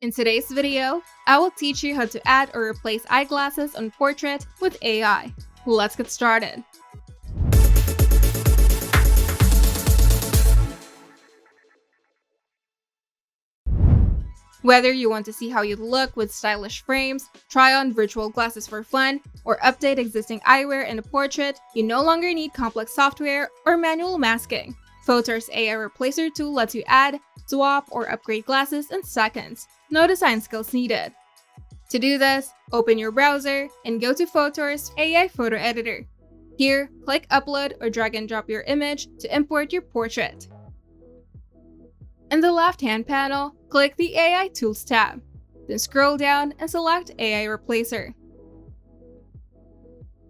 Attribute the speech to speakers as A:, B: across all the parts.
A: In today's video, I will teach you how to add or replace eyeglasses on portrait with AI. Let's get started. Whether you want to see how you look with stylish frames, try on virtual glasses for fun, or update existing eyewear in a portrait, you no longer need complex software or manual masking. Photor's AI Replacer tool lets you add, swap, or upgrade glasses in seconds. No design skills needed. To do this, open your browser and go to Photor's AI photo editor. Here, click Upload or drag and drop your image to import your portrait. In the left-hand panel, click the AI Tools tab. Then scroll down and select AI Replacer.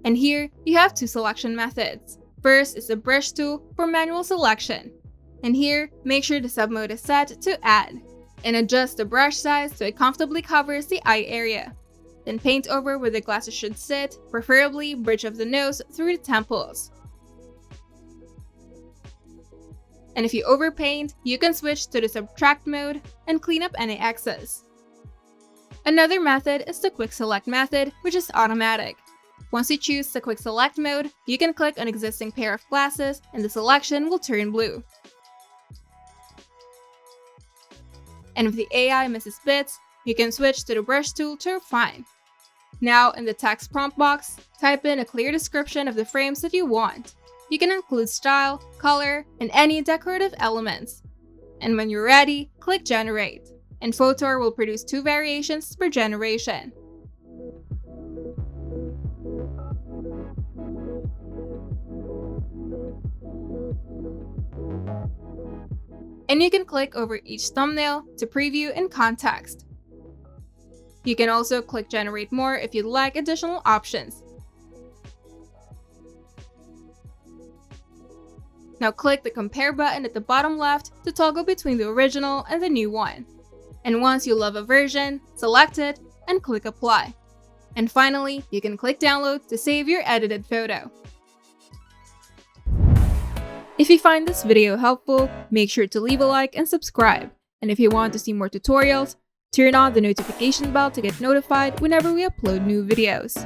A: And here, you have two selection methods. First is the brush tool for manual selection. And here, make sure the submode is set to Add. And adjust the brush size so it comfortably covers the eye area. Then paint over where the glasses should sit, preferably bridge of the nose through the temples. And if you overpaint, you can switch to the subtract mode and clean up any excess. Another method is the quick select method, which is automatic. Once you choose the quick select mode, you can click an existing pair of glasses and the selection will turn blue. And if the AI misses bits, you can switch to the brush tool to refine. Now in the text prompt box, type in a clear description of the frames that you want. You can include style, color, and any decorative elements. And when you're ready, click Generate. And Photor will produce two variations per generation. And you can click over each thumbnail to preview in context. You can also click Generate More if you'd like additional options. Now click the Compare button at the bottom left to toggle between the original and the new one. And once you love a version, select it and click Apply. And finally, you can click Download to save your edited photo. If you find this video helpful, make sure to leave a like and subscribe. And if you want to see more tutorials, turn on the notification bell to get notified whenever we upload new videos.